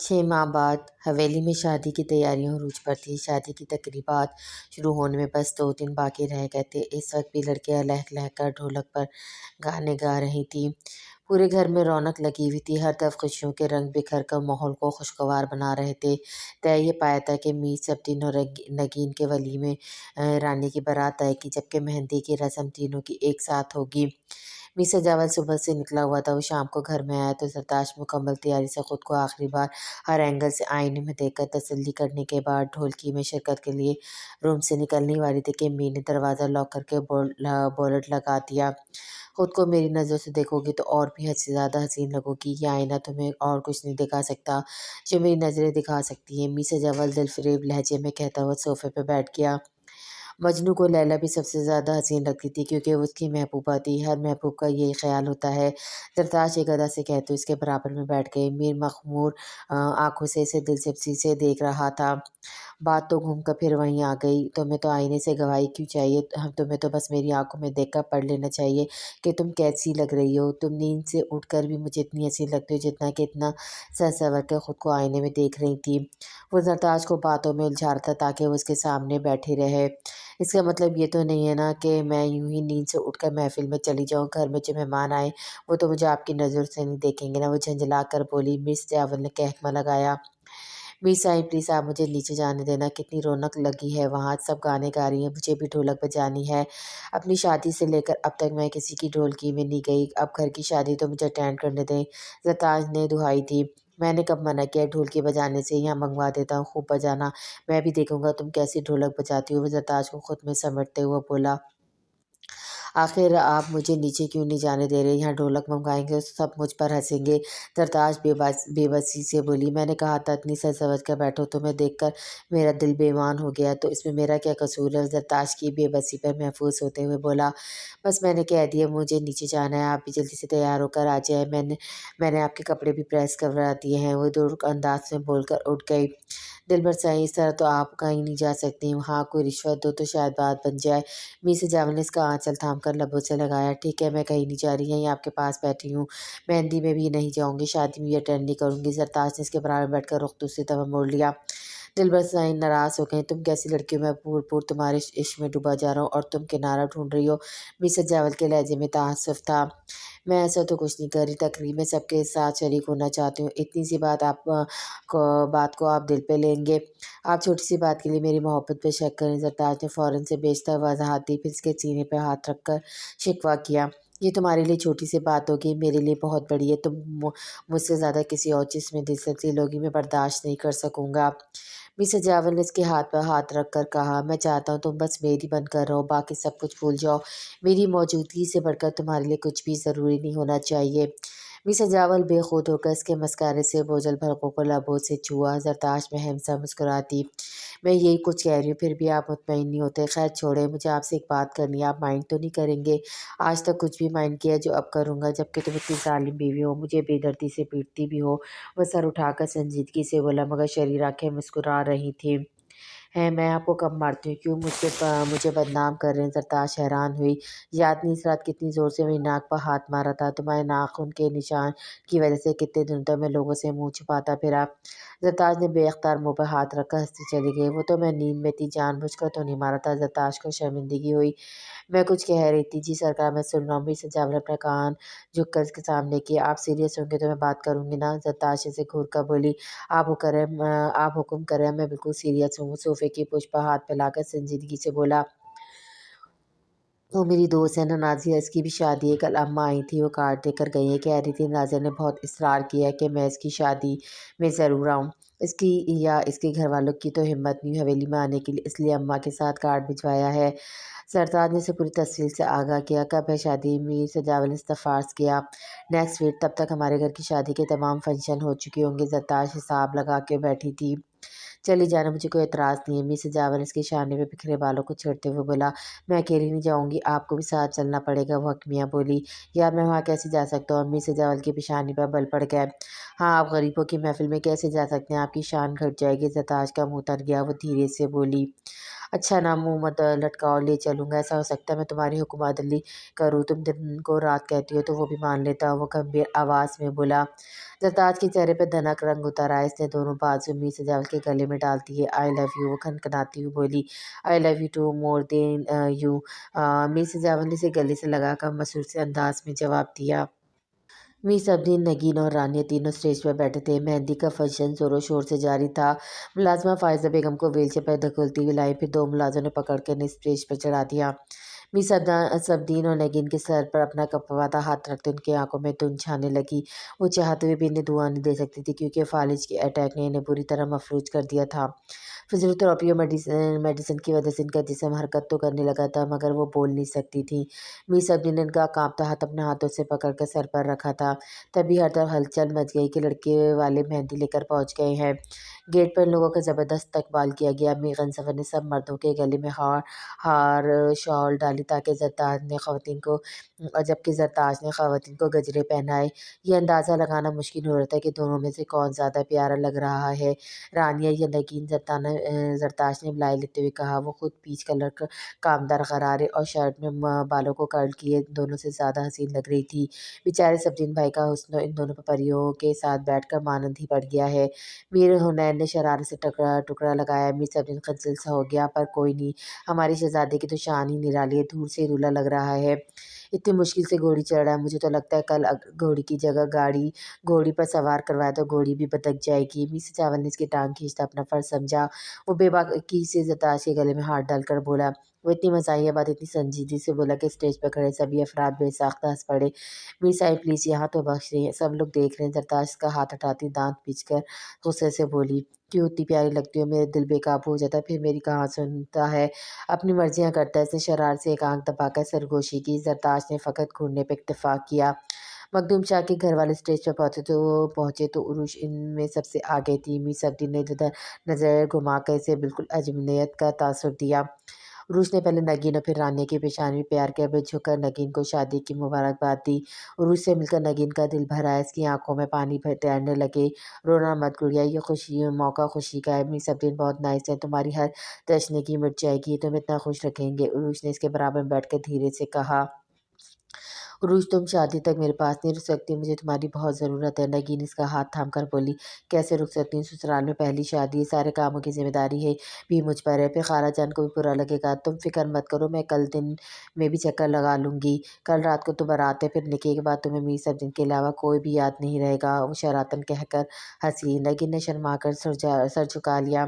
6 ماہ بعد حویلی میں شادی کی تیاریاں عروج پر تھیں۔ شادی کی تقریبات شروع ہونے میں بس 2 دن باقی رہ گئے تھے۔ اس وقت بھی لڑکیاں لہک لہک کر ڈھولک پر گانے گا رہی تھیں۔ پورے گھر میں رونق لگی ہوئی تھی۔ ہر طرف خوشیوں کے رنگ بکھر کر ماحول کو خوشگوار بنا رہے تھے۔ طے یہ پایا تھا کہ میر صفدین اور نگین کے ولیمے رانی کی بارات آئے گی، جبکہ مہندی کی رسم تینوں کی ایک ساتھ ہوگی۔ میر سجاول صبح سے نکلا ہوا تھا۔ وہ شام کو گھر میں آیا تو زرتاش مکمل تیاری سے خود کو آخری بار ہر اینگل سے آئینے میں دیکھ کر تسلی کرنے کے بعد ڈھولکی میں شرکت کے لیے روم سے نکلنے والی تھی کہ میر نے دروازہ لاک کر کے بولٹ لگا دیا۔ خود کو میری نظروں سے دیکھو گی تو اور بھی حد سے زیادہ حسین لگو گی۔ یہ آئینہ تمہیں اور کچھ نہیں دکھا سکتا جو میری نظریں دکھا سکتی ہیں، میر سجاول دل فریب لہجے میں کہتا ہوا صوفے پہ بیٹھ گیا۔ مجنوں کو لیلا بھی سب سے زیادہ حسین لگتی تھی کیونکہ وہ اس کی محبوبہ تھی۔ ہر محبوب کا یہی خیال ہوتا ہے۔ زرتاش ایک ادا سے کہتے اس کے برابر میں بیٹھ گئے۔ میر مخمور آنکھوں سے اسے دلچسپی سے دیکھ رہا تھا۔ بات تو گھوم کر پھر وہیں آ گئی۔ تمہیں تو آئینے سے گواہی کیوں چاہیے؟ تمہیں تو بس میری آنکھوں میں دیکھ کر پڑھ لینا چاہیے کہ تم کیسی لگ رہی ہو۔ تم نیند سے اٹھ کر بھی مجھے اتنی حسین لگتی ہو جتنا کہ اتنا سج سنور کر خود کو آئینے میں دیکھ رہی تھی۔ وہ زرتاش کو باتوں میں الجھا رہا تھا تاکہ وہ اس کے سامنے بیٹھی رہے۔ اس کا مطلب یہ تو نہیں ہے نا کہ میں یوں ہی نیند سے اٹھ کر محفل میں چلی جاؤں؟ گھر میں جو مہمان آئے وہ تو مجھے آپ کی نظر سے نہیں دیکھیں گے نا؟ وہ جھنجھلا کر بولی۔ میر سجاول نے کہکمہ لگایا۔ میر صاحب پلیز آپ مجھے نیچے جانے دینا۔ کتنی رونق لگی ہے وہاں، سب گانے گا رہی ہیں، مجھے بھی ڈھولک بجانی ہے۔ اپنی شادی سے لے کر اب تک میں کسی کی ڈھولکی میں نہیں گئی، اب گھر کی شادی تو مجھے اٹینڈ کرنے دیں۔ زرتاش نے دہائی دی۔ میں نے کب منع کیا ڈھولکی بجانے سے؟ یہاں منگوا دیتا ہوں، خوب بجانا، میں بھی دیکھوں گا تم کیسی ڈھولک بجاتی ہو۔ وہ زرتاش کو خود میں سمیٹتے ہوئے بولا۔ آخر آپ مجھے نیچے کیوں نہیں جانے دے رہے؟ یہاں ڈھولک منگوائیں گے سب مجھ پر ہنسیں گے۔ زرتاش بے بسی سے بولی۔ میں نے کہا تھا اتنی سج سنور کر بیٹھو، تمہیں دیکھ کر میرا دل بے ایمان ہو گیا، تو اس میں میرا کیا قصور ہے؟ زرتاش کی بے بسی پر محفوظ ہوتے ہوئے بولا۔ بس میں نے کہہ دیا مجھے نیچے جانا ہے، آپ بھی جلدی سے تیار ہو کر آ جائیں، میں نے آپ کے کپڑے بھی پریس کروا دیے ہیں۔ وہ دور انداز میں بول کر اٹھ گئی۔ دلبر سائیں اس طرح تو آپ کہیں نہیں جا سکتی، ہاں کوئی رشوت دو تو شاید بات بن جائے۔ میر سجاول نے اس کا آنچل تھام کر لبوں سے لگایا۔ ٹھیک ہے میں کہیں نہیں جا رہی، یہیں آپ کے پاس بیٹھی ہوں، مہندی میں بھی نہیں جاؤں گی، شادی میں بھی اٹینڈ نہیں کروں گی۔ زرتاش نے اس کے برابر بیٹھ کر رخ دوسری طرف موڑ لیا۔ دلبر سائیں ناراض ہو گئیں۔ تم کیسی لڑکی ہو؟ میں پور تمہارے عشق میں ڈوبا جا رہا ہوں اور تم کنارہ ڈھونڈ رہی ہو؟ میر سجاول کے لہجے میں تعصب تھا۔ میں ایسا تو کچھ نہیں کر رہی، تقریب میں سب کے ساتھ شریک ہونا چاہتی ہوں۔ اتنی سی بات کو آپ دل پہ لیں گے؟ آپ چھوٹی سی بات کے لیے میری محبت پہ شک کریں۔ زرتاش نے فوراً سے بیشتر وضاحت دی، پھر اس کے سینے پہ ہاتھ رکھ کر شکوہ کیا۔ یہ تمہارے لیے چھوٹی سی بات ہوگی، میرے لیے بہت بڑی ہے۔ تم مجھ سے زیادہ کسی اور چیز میں دلچسپی لوگی، میں برداشت نہیں کر سکوں گا۔ میر سجاول نے اس کے ہاتھ پر ہاتھ رکھ کر کہا۔ میں چاہتا ہوں تم بس میری بن کر رہو، باقی سب کچھ بھول جاؤ۔ میری موجودگی سے بڑھ کر تمہارے لیے کچھ بھی ضروری نہیں ہونا چاہیے۔ میر سجاول بے خود ہو کر اس کے مسکارے سے بوجھل بھرقوں کو لبوں سے چھوا۔ زرتاش مہم سا مسکراتی۔ میں یہی کچھ کہہ رہی ہوں پھر بھی آپ مطمئن نہیں ہوتے۔ خیر چھوڑیں، مجھے آپ سے ایک بات کرنی ہے، آپ مائنڈ تو نہیں کریں گے؟ آج تک کچھ بھی مائنڈ کیا جو اب کروں گا، جبکہ تم اتنی ظالم بیوی ہو، مجھے بے دردی سے پیٹتی بھی ہو۔ وہ سر اٹھا کر سنجیدگی سے بولا مگر شریر آنکھیں مسکرا رہی تھیں۔ ہیں میں آپ کو کب مارتی ہوں، کیوں مجھے بدنام کر رہے ہیں؟ زرتاش حیران ہوئی۔ یاد نہیں اس رات کتنی زور سے میری ناک پر ہاتھ مارا تھا؟ تمہارے ناخن کے نشان کی وجہ سے کتنے دنوں تک میں لوگوں سے منہ چھپاتا پھرا؟ زرتاش نے بے اختیار منہ پر ہاتھ رکھ کر ہنستی چلی گئی۔ وہ تو میں نیند میں تھی، جان بوجھ کر تو نہیں مارا تھا۔ زرتاش کو شرمندگی ہوئی۔ میں کچھ کہہ رہی تھی۔ جی سرکار میں سن رہا ہوں۔ میر سجاول نے اپنا کان جھک کر اس کے سامنے کیا۔ آپ سیریس ہوں گے تو میں بات کروں گی نا؟ زرتاش اسے گھور کر بولی۔ آپ حکم کریں، میں بالکل سیریس ہوں۔ وہ صوفے کی پشت پر ہاتھ پھیلا کر سنجیدگی سے بولا۔ وہ میری دوست ہے نا ناظر، اس کی بھی شادی ہے، کل اماں آئی تھی، وہ کارڈ دے کر گئی ہیں، کہہ رہی تھی ناظر نے بہت اصرار کیا ہے کہ میں اس کی شادی میں ضرور آؤں۔ اس کی یا اس کے گھر والوں کی تو ہمت نہیں حویلی میں آنے کی، اس لیے اماں کے ساتھ کارڈ بھجوایا ہے۔ زرتاش نے اسے پوری تفصیل سے آگاہ کیا۔ کب ہے شادی؟ میر سجاول نے استفسار کیا۔ نیکسٹ ویک، تب تک ہمارے گھر کی شادی کے تمام فنکشن ہو چکے ہوں گے۔ زرتاش حساب لگا کے بیٹھی تھی۔ چلی جانا، مجھے کوئی اعتراض نہیں ہے۔ میر سجاول نے اس کے شانے پہ بکھرے بالوں کو چھیڑتے ہوئے بولا۔ میں اکیلی نہیں جاؤں گی، آپ کو بھی ساتھ چلنا پڑے گا، وہ حکمیہ بولی۔ یار میں وہاں کیسے جا سکتا ہوں؟ میر سجاول کی پیشانی پر بل پڑ گئے۔ ہاں آپ غریبوں کی محفل میں کیسے جا سکتے ہیں؟ آپ کی شان گھٹ جائے گی۔ زرتاش کا منہ تر گیا، وہ دھیرے سے بولی۔ اچھا نا منہ مت لٹکاؤ، لے چلوں گا، ایسا ہو سکتا ہے میں تمہاری حکم عدلی کروں، تم دن کو رات کہتی ہو تو وہ بھی مان لیتا ہوں، وہ گمبھیر آواز میں بولا۔ زرتاج کے چہرے پہ دھنک رنگ اتر آیا، اس نے دونوں بازو میر سجاول کے گلے میں ڈال دیے۔ آئی لو یو، وہ کھنکھناتی ہوئی بولی۔ I love you too, more than you, Mir Sajawal نے اسے گلے سے لگا کر مسرور سے انداز میں جواب دیا۔ میر صفدین، نگین اور رانیہ تینوں اسٹیج پر بیٹھے تھے۔ مہندی کا فنکشن زور و شور سے جاری تھا۔ ملازمہ فائزہ بیگم کو ویل چیئر پر دھکیلتی ہوئی لائی، پھر دو ملازموں نے پکڑ کے انہیں اسٹیج پر چڑھا دیا۔ میر صفدین اور نگین کے سر پر اپنا کپواتا ہاتھ رکھتے ان کی آنکھوں میں دھند چھانے لگی۔ وہ چاہتے ہوئے بھی انہیں دعا نہیں دے سکتی تھی کیونکہ فالج کے اٹیک نے انہیں بری طرح مفلوج کر دیا تھا۔ فزیوتھراپی اور میڈیسن کی وجہ سے ان کا جسم حرکت تو کرنے لگا تھا مگر وہ بول نہیں سکتی تھیں۔ میر صفدین نے ان کا کانپتا ہاتھ اپنے ہاتھوں سے پکڑ کر سر پر رکھا تھا۔ تبھی ہر طرف ہلچل مچ گئی کہ لڑکے والے مہندی لے کر پہنچ گئے ہیں۔ گیٹ پر ان لوگوں کا زبردست استقبال کیا گیا۔ میر غنصفر نے سب مردوں کے گلے میں ہار شال ڈالی جبکہ زرتاج نے خواتین کو گجرے پہنائے۔ یہ اندازہ لگانا مشکل ہو رہا تھا کہ دونوں میں سے کون زیادہ پیارا لگ رہا ہے، رانیہ یا نگین۔ زرتاج نے ملائی لیتے ہوئے کہا۔ وہ خود پیچ کلر کامدار غرارے اور شرٹ میں بالوں کو کرل کیے دونوں سے زیادہ حسین لگ رہی تھی۔ بیچارے صفدین بھائی کا حسن ان دونوں پریوں کے ساتھ بیٹھ کر مانند ہی بڑھ گیا ہے۔ میر حنین نے شرارت سے ٹکڑا لگایا۔ میر صفدین خجل سا ہو گیا۔ پر کوئی نہیں، ہمارے شہزادے کی تو شان ہی نرالی ہے، دور سے ہی دولہا لگ رہا ہے، اتنی مشکل سے گھوڑی چڑھ رہا ہے، مجھے تو لگتا ہے کل گھوڑی کی جگہ گھوڑی پر سوار کروایا تو گھوڑی بھی بتک جائے گی۔ میر سجاول نے اس کی ٹانگ کھینچنا اپنا فرض سمجھا۔ وہ بے باکی سے زرتاج کے گلے میں ہاتھ ڈال کر بولا۔ وہ اتنی مزاحیہ بات اتنی سنجیدگی سے بولا کہ اسٹیج پر کھڑے سبھی افراد بے ساختہ ہنس پڑے۔ میر صاحب پلیز یہاں تو بخش دیں، سب لوگ دیکھ رہے ہیں۔ زرتاج اس کا ہاتھ ہٹاتی دانت پچ کر غصے سے بولی۔ کیوں اتنی پیاری لگتی ہو، میرا دل بے قابو ہو جاتا ہے، پھر میری کہاں سنتا ہے، اپنی مرضیاں کرتا ہے۔ اس نے شرارت سے ایک آنکھ دبا کر سرگوشی کی۔ زرتاج نے فقط گھورنے پہ اکتفا کیا۔ مخدوم شاہ کے گھر والے اسٹیج پر پہنچے تو عروج ان میں سب سے آگے تھی۔ میر صفدین نے ادھر نظر گھما کر اسے بالکل اجنبیت کا تاثر دیا۔ عروج نے پہلے نگین اور پھر رانیہ کی پیشانی پہ پیار کے ابر جھک کر نگین کو شادی کی مبارکباد دی۔ عروج سے مل کر نگین کا دل بھر آیا، اس کی آنکھوں میں پانی تیرنے لگے۔ رونا مت گڑیا، یہ موقع خوشی کا ہے، میر صفدین بہت نائس ہے، تمہاری ہر تشنگی مٹ جائے گی، تمہیں اتنا خوش رکھیں گے، عروج نے اس کے برابر میں بیٹھ کر دھیرے سے کہا۔ عروج تم شادی تک میرے پاس نہیں رک سکتی، مجھے تمہاری بہت ضرورت ہے، نگین اس کا ہاتھ تھام کر بولی۔ کیسے رک سکتی ہوں، سسرال میں پہلی شادی ہے، سارے کاموں کی ذمہ داری ہے بھی مجھ پر ہے، پھر خالہ جان کو بھی برا لگے گا، تم فکر مت کرو، میں کل دن میں بھی چکر لگا لوں گی، کل رات کو تو بارات ہے، پھر نکاح کے بعد تمہیں میر صفدین کے علاوہ کوئی بھی یاد نہیں رہے گا۔ وہ شرارتاً کہہ کر ہنسی۔ نگین نے شرما کر سر جھکا لیا۔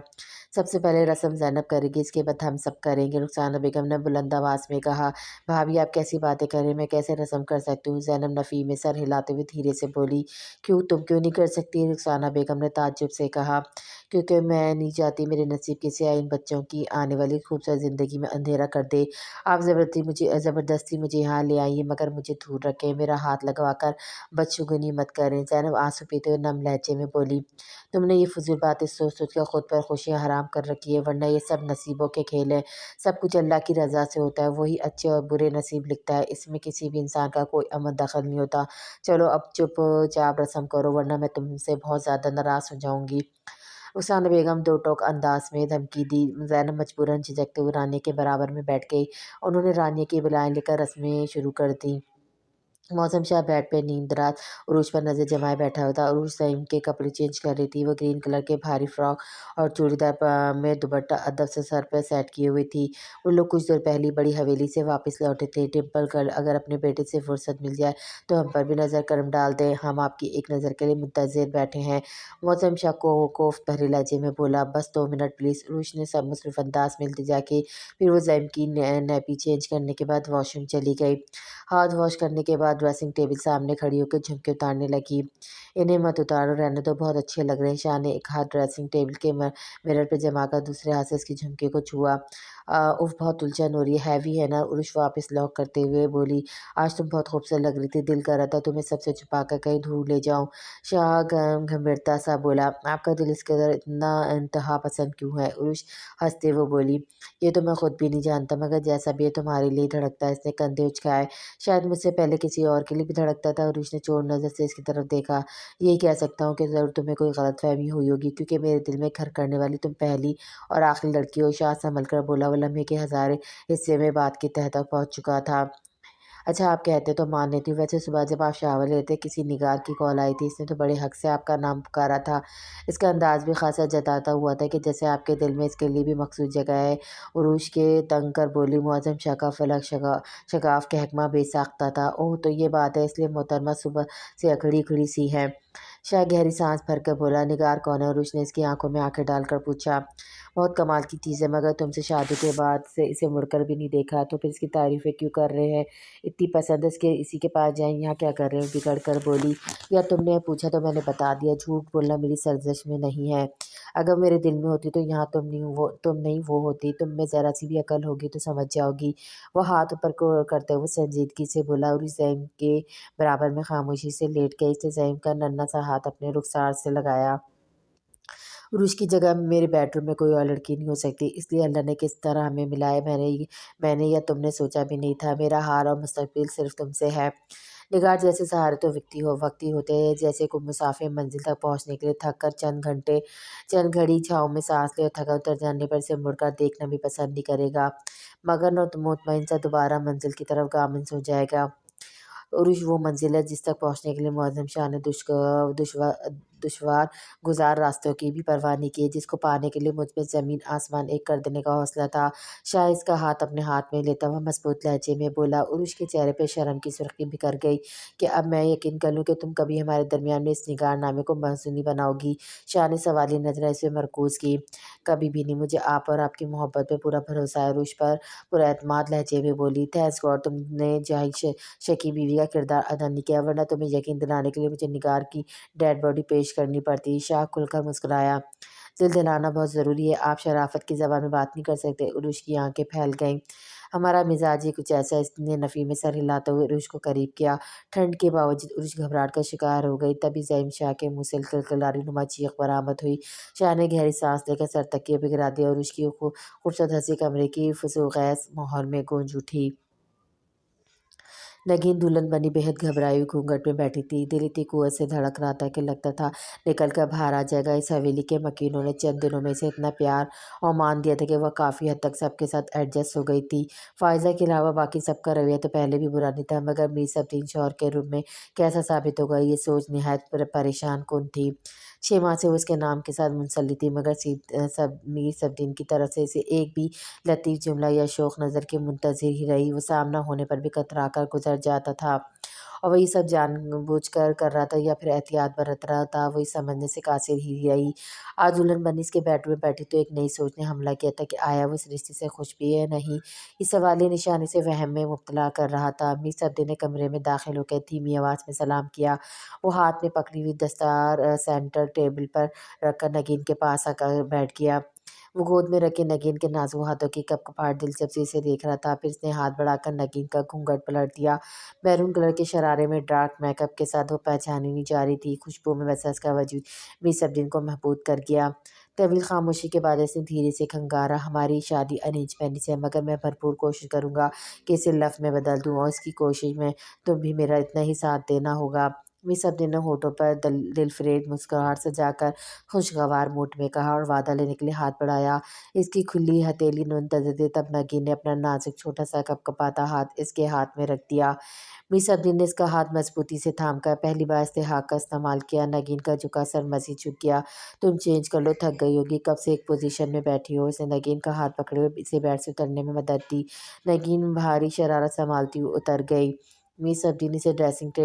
سب سے پہلے رسم زینب کرے گی، اس کے بعد ہم سب کریں گے، رخسانہ بیگم نے بلند آواز میں کہا۔ بھابھی آپ کیسی باتیں کر رہی ہیں، میں کیسے رسم کر سکتی ہوں، زینب نفی میں سر ہلاتے ہوئے دھیرے سے بولی۔ کیوں، تم کیوں نہیں کر سکتی، رخسانہ بیگم نے تعجب سے کہا۔ کیونکہ میں نہیں چاہتی میرے نصیب کی سیاہی ان بچوں کی آنے والی خوبصورت زندگی میں اندھیرا کر دے۔ آپ زبردستی مجھے یہاں لے آئی ہیں مگر مجھے دور رکھیں، میرا ہاتھ لگوا کر بدشگونی مت کریں، زینب آنسو پیتے ہوئے نم لہجے میں بولی۔ تم نے یہ فضول باتیں سوچ سوچ کر خود پر خوشیاں حرام کر رکھی ہیں، ورنہ یہ سب نصیبوں کے کھیل ہیں، سب کچھ اللہ کی رضا سے ہوتا ہے، وہی اچھے اور برے نصیب لکھتا ہے، اس میں کسی بھی انسان کا کوئی عمل دخل نہیں ہوتا، چلو اب چپ چاپ رسم کرو ورنہ میں تم سے بہت زیادہ ناراض ہو جاؤں گی، رخسانہ بیگم دو ٹوک انداز میں دھمکی دی۔ زینب مجبوراً جھجکتے ہوئے رانیہ کے برابر میں بیٹھ گئی، انہوں نے رانیہ کی بلائیں لے کر رسمیں شروع کر دیں۔ موسم شاہ بیڈ پہ نیند رات عروج پر نظر جمائے بیٹھا ہوا تھا۔ عروج زیم کے کپڑے چینج کر رہی تھی، وہ گرین کلر کے بھاری فراک اور چوڑی دار میں دوپٹہ ادب سے سر پہ سیٹ کیے ہوئی تھی۔ وہ لوگ کچھ دیر پہلے بڑی حویلی سے واپس لوٹے تھے۔ ڈمپل گرل، اگر اپنے بیٹے سے فرصت مل جائے تو ہم پر بھی نظر کرم ڈال دیں، ہم آپ کی ایک نظر کے لیے منتظر بیٹھے ہیں، موسم شاہ کو کوفت بھرے لہجے میں بولا۔ بس 2 منٹ پلیز، عروج نے سب مصروف انداز میں التجا کی، پھر وہ زیم کی نیپی چینج کرنے کے بعد واش روم چلی گئی۔ ہاتھ واش کرنے کے بعد ڈریسنگ ٹیبل سامنے کھڑی ہو کے جھمکے اتارنے لگی۔ انہیں مت اتارو، رہنے دو، بہت اچھے لگ رہے ہیں، شاہ نے ایک ہاتھ ڈریسنگ ٹیبل کے مرر پہ جما کر دوسرے ہاتھ سے اس کی جھمکے کو چھوا۔ اف بہت الجھن ہو رہی ہے، ہیوی ہے نا، عروج واپس لاک کرتے ہوئے بولی۔ آج تم بہت خوبصورت لگ رہی تھی، دل کر رہا تھا تمہیں سب سے چھپا کر کہیں دور لے جاؤں، شاہ گمبھیرتا سا بولا۔ آپ کا دل اس قدر اتنا انتہا پسند کیوں ہے، عروج ہنستے ہوئے بولی۔ یہ تو میں خود بھی نہیں جانتا مگر جیسا بھی ہے تمہارے لیے دھڑکتا ہے، اس نے کندھے اچکائے۔ شاید مجھ سے پہلے کسی اور کے لیے بھی دھڑکتا تھا، عروج نے چور نظر سے اس کی طرف دیکھا۔ یہی کہہ سکتا ہوں کہ ضرور تمہیں کوئی غلط فہمی ہوئی ہوگی کیونکہ میرے دل میں گھر کرنے والی تم پہلی اور آخری لڑکی ہو، شاہ سنبھل کر بولا۔ وہ لمحے کے ہزارے حصے میں بات کی تہ تک پہنچ چکا تھا۔ اچھا آپ کہتے تو مان لیتی ہوں، ویسے صبح جب آپ شاور لیتے کسی نگار کی کال آئی تھی، اس نے تو بڑے حق سے آپ کا نام پکارا تھا۔ اس کا انداز بھی خاصا جتاتا ہوا تھا کہ جیسے آپ کے دل میں اس کے لیے بھی مخصوص جگہ ہے۔ عروج کے تنگ کر بولی، معظم شاہ کا فلک شگاف کا حکمہ بے ساختہ تھا۔ اوہ تو یہ بات ہے، اس لیے محترمہ صبح سے اکھڑی اکھڑی سی ہے۔ شاہ گہری سانس بھر کر بولا۔ نگار کون ہے؟ عروج نے اس کی آنکھوں میں آنکھیں ڈال کر پوچھا۔ بہت کمال کی چیز ہے، مگر تم سے شادی کے بعد سے اسے مڑ کر بھی نہیں دیکھا، تو پھر اس کی تعریفیں کیوں کر رہے ہیں؟ اتنی پسند ہے اسی کے پاس جائیں، یہاں کیا کر رہے ہیں؟ بگڑ کر بولی۔ یا تم نے پوچھا تو میں نے بتا دیا، جھوٹ بولنا میری سرزش میں نہیں ہے۔ اگر میرے دل میں ہوتی تو یہاں تم نہیں وہ ہوتی، تم میں ذرا سی بھی عقل ہوگی تو سمجھ جاؤ گی۔ وہ ہاتھ اوپر کرتے ہوئے سنجیدگی سے بولا۔ عروج زیم کے برابر میں خاموشی سے لیٹ گئی، اس نے زیم کا ننھا سا ہاتھ اپنے رخسار سے لگایا۔ عروج کی جگہ میرے بیڈ روم میں کوئی اور لڑکی نہیں ہو سکتی، اس لیے اللہ نے کس طرح ہمیں ملایا میں نے یا تم نے سوچا بھی نہیں تھا۔ میرا حال اور مستقبل صرف تم سے ہے۔ نگار جیسے سہارے تو وقتی ہوتے ہیں، جیسے کوئی مسافر منزل تک پہنچنے کے لیے تھک کر چند گھڑی چھاؤں میں سانس لے اور تھکا اتر جانے پر اسے مڑ کر دیکھنا بھی پسند نہیں کرے گا، مگر مطمئن سا دوبارہ منزل کی طرف گامزن ہو جائے گا۔ عروج وہ منزل ہے جس تک پہنچنے کے لیے معظم شاہ نے دشوار گزار راستوں کی بھی پرواہ نہیں کی، جس کو پانے کے لیے مجھ میں زمین آسمان ایک کر دینے کا حوصلہ تھا۔ شاہ اس کا ہاتھ اپنے ہاتھ میں لیتا ہوا مضبوط لہجے میں بولا۔ عروج کے چہرے پہ شرم کی سرخی بکھر گئی کہ اب میں یقین کر لوں کہ تم کبھی ہمارے درمیان میں اس نگار نامے کو محض نہیں بناؤ گی۔ شاہ نے سوالی نظریں اس پہ مرکوز کی۔ کبھی بھی نہیں، مجھے آپ اور آپ کی محبت پہ پورا بھروسہ ہے، عروج پر پراعتماد لہجے میں بولی۔ تھینکس گاڈ تم نے جاہل شکی بیوی کا کردار ادا نہیں کیا، ورنہ تمہیں یقین دلانے کے لیے مجھے نگار کی ڈیڈ باڈی پیش کرنی پڑتی۔ شاہ کھل کر مسکرایا۔ دل دلانا بہت ضروری ہے، آپ شرافت کی زبان میں بات نہیں کر سکتے؟ عروج کی آنکھیں پھیل گئیں۔ ہمارا مزاج ہی کچھ ایسا ہے، اس نے نفی میں سر ہلاتے ہوئے عروج کو قریب کیا۔ ٹھنڈ کے باوجود عروج گھبراہٹ کا شکار ہو گئی، تبھی زیم شاہ کے منہ سے کلکلاری نما چیخ برآمد ہوئی۔ شاہ نے گہری سانس لے کر سر تکیے پہ گرا دیا۔ عروج کی خوبصورت ہنسی کمرے کی فضوخیز ماحول میں گونج اٹھی۔ نگین دلہن بنی بےحد گھبرائی ہوئی گھونگھٹ میں بیٹھی تھی، دل اتنی قوت سے دھڑک رہا تھا کہ لگتا تھا نکل کر باہر آ جائے گا۔ اس حویلی کے مکینوں نے چند دنوں میں اسے اتنا پیار اور مان دیا تھا کہ وہ کافی حد تک سب کے ساتھ ایڈجسٹ ہو گئی تھی۔ فائزہ کے علاوہ باقی سب کا رویہ تو پہلے بھی برا نہیں تھا، مگر میر صفدین شوہر کے روپ میں کیسا ثابت ہوگا، یہ سوچ نہایت پریشان کن تھی۔ 6 ماہ سے وہ اس کے نام کے ساتھ منسلک تھی، مگر میر صفدین کی طرف سے اسے ایک بھی لطیف جملہ یا شوخ نظر کی منتظر ہی رہی۔ وہ سامنا ہونے پر بھی کترا کر گزر جاتا تھا، اور وہ یہ سب جان بوجھ کر رہا تھا یا پھر احتیاط برت رہا تھا، وہ یہ سمجھنے سے قاصر ہی رہی۔ آج دلہن بنی اس کے بیڈ روم میں بیٹھی تو ایک نئی سوچ نے حملہ کیا تھا کہ آیا وہ اس رشتے سے خوش بھی ہے یا نہیں۔ یہ سوالیہ نشان اسے وہم میں مبتلا کر رہا تھا۔ میر صفدین نے کمرے میں داخل ہو کر دھیمی آواز میں سلام کیا۔ وہ ہاتھ میں پکڑی ہوئی دستار سینٹر ٹیبل پر رکھ کر نگین کے پاس آ کر بیٹھ گیا۔ وہ گود میں رکھے نگین کے نازک ہاتھوں کی کپکپاہٹ دلچسپی سے دیکھ رہا تھا، پھر اس نے ہاتھ بڑھا کر نگین کا گھونگھٹ پلٹ دیا۔ میرون کلر کے شرارے میں ڈارک میک اپ کے ساتھ وہ پہچانی نہیں جا رہی تھی، خوشبو میں بسا اس کا وجود میر صفدین کو محبوب کر گیا۔ طویل خاموشی کے بعد اس نے دھیرے سے کھنگارا۔ ہماری شادی ارینج میرج ہے، مگر میں بھرپور کوشش کروں گا کہ اسے لفظ میں بدل دوں، اور اس کی کوشش میں تم بھی میرا اتنا ہی ساتھ دینا ہوگا۔ میر صفدین نے ہونٹوں پر دلفریب مسکراہٹ سجا کر خوشگوار موڈ میں کہا اور وعدہ لینے کے لیے ہاتھ بڑھایا۔ اس کی کھلی ہتھیلی منتظر تھی، تب نگین نے اپنا نازک چھوٹا سا کپکپاتا ہاتھ اس کے ہاتھ میں رکھ دیا۔ میر صفدین نے اس کا ہاتھ مضبوطی سے تھام کر پہلی بار استحقاق کا استعمال کیا۔ نگین کا جھکا سر مزید جھک گیا۔ تم چینج کر لو، تھک گئی ہوگی، کب سے ایک پوزیشن میں بیٹھی ہو۔ اس نے نگین کا ہاتھ پکڑے ہوئے اسے بیڈ سے اترنے میں مدد دی۔ نگین بھاری شرارت سنبھالتی ہوئی اتر گئی۔ میر صفدین اسے ڈریسنگ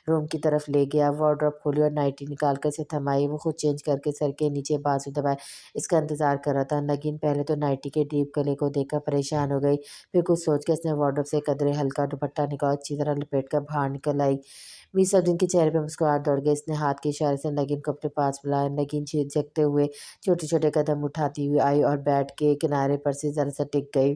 روم کی طرف لے گیا، وارڈروب کھولی اور نائٹی نکال کر اسے تھمائی۔ وہ خود چینج کر کے سر کے نیچے بازو دبائے اس کا انتظار کر رہا تھا۔ نگین پہلے تو نائٹی کے ڈیپ گلے کو دیکھ کر پریشان ہو گئی، پھر کچھ سوچ کر اس نے وارڈروب سے قدرے ہلکا دوپٹہ نکالا اور اچھی طرح لپیٹ کر باہر نکل آئی۔ میر صفدین کے چہرے پہ مسکراہٹ دوڑ گئی، اس نے ہاتھ کے اشارے سے نگین کو اپنے پاس بلایا۔ نگین جھجکتے ہوئے چھوٹے چھوٹے قدم اٹھاتی ہوئی آئی اور بیڈ کے کنارے پر سے ذرا سا ٹک گئی۔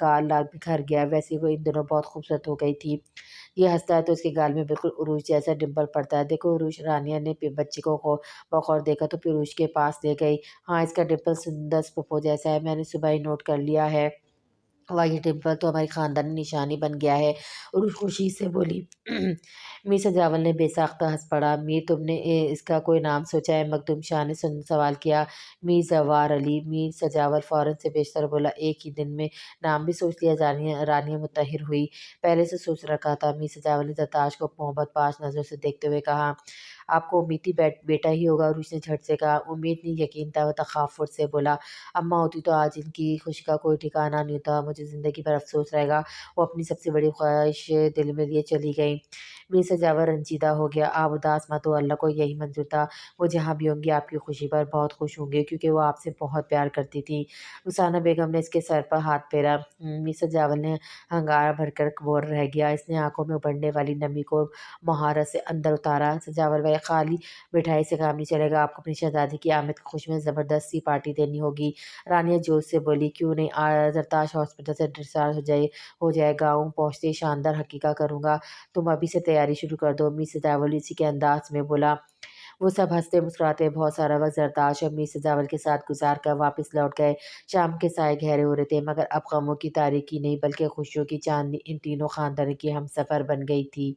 گال لال بکھر گیا، ویسے وہ ان دنوں بہت خوبصورت ہو گئی تھی۔ یہ ہنستا ہے تو اس کے گال میں بالکل عروج جیسا ڈمپل پڑتا ہے۔ دیکھو عروج، رانیہ نے بچے کو بغور دیکھا تو پھر عروج کے پاس لے گئی۔ ہاں، اس کا ڈمپل سندس پپو جیسا ہے، میں نے صبح ہی نوٹ کر لیا ہے۔ واہ، یہ ڈمپل تو ہماری خاندانی نشانی بن گیا ہے، عروج خوشی سے بولی۔ میر سجاول نے بے ساختہ ہنس پڑا۔ میر، تم نے اس کا کوئی نام سوچا ہے؟ مخدوم شاہ نے سوال کیا۔ میر زوار علی، میر سجاول فوراً سے بیشتر بولا۔ ایک ہی دن میں نام بھی سوچ لیا؟ رانیہ متحر ہوئی۔ پہلے سے سوچ رکھا تھا، میر سجاول نے زرتاش کو محبت پاش نظروں سے دیکھتے ہوئے کہا۔ آپ کو امید تھی بیٹا ہی ہوگا؟ عروج نے جھٹ سے کہا۔ امید نہیں، یقین تھا، وہ تخافت سے بولا۔ اماں ہوتی تو آج ان کی خوشی کا کوئی ٹھکانہ نہیں ہوتا، مجھے زندگی بھر افسوس رہے گا۔ وہ اپنی سب سے بڑی خواہش دل میں لیے چلی گئیں۔ میر سجاول رنجیدہ ہو گیا۔ آپ اداس مت ہو، اللہ کو یہی منظور تھا، وہ جہاں بھی ہوں گی آپ کی خوشی پر بہت خوش ہوں گے، کیونکہ وہ آپ سے بہت پیار کرتی تھی۔ رخسانہ بیگم نے اس کے سر پر ہاتھ پھیرا۔ میر سجاول نے ہنگارہ بھر کر بور رہ گیا۔ اس نے آنکھوں میں ابھرنے والی نمی کو مہارت سے اندر اتارا۔ سجاول بھائی، خالی مٹھائی سے کام نہیں چلے گا، آپ کو اپنی شہزادی کی آمد کی خوشی میں زبردست سی پارٹی دینی ہوگی۔ رانیہ جوش سے بولی۔ کیوں نہیں، زرتاش ہاسپٹل سے ڈسچارج ہو جائے، گاؤں پہنچتے ہی شاندار حقیقہ کروں گا، تم ابھی سے تیاری شروع کر دو، میر سجاول اسی کے انداز میں بولا۔ وہ سب ہنستے مسکراتے بہت سارا وقت زرتاش اور میر سجاول کے ساتھ گزار کر واپس لوٹ گئے۔ شام کے سائے گہرے ہو رہے تھے، مگر اب غموں کی تاریکی نہیں بلکہ خوشیوں کی چاندنی ان تینوں خاندانوں کی ہم سفر بن گئی تھی۔